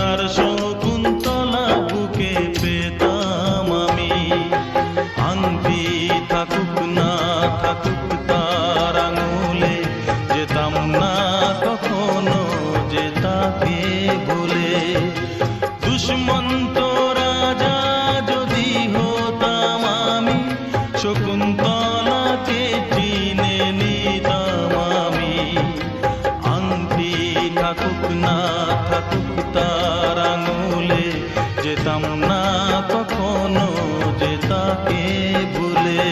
তার শকুন্তলা বুকে পেতাম আমি। আংটি থাকুক না থাকুক তার আঙুলে, যেতাম না কখনো যে তাকে ভুলে। দুষ্মন্ত রাজা যদি হতাম আমি, শকুন্তলাকে চিনে নিতাম আমি। আংটি থাকুক না থাকুক তার আঙুলে, যেতাম না কখনো যে তাকে ভুলে।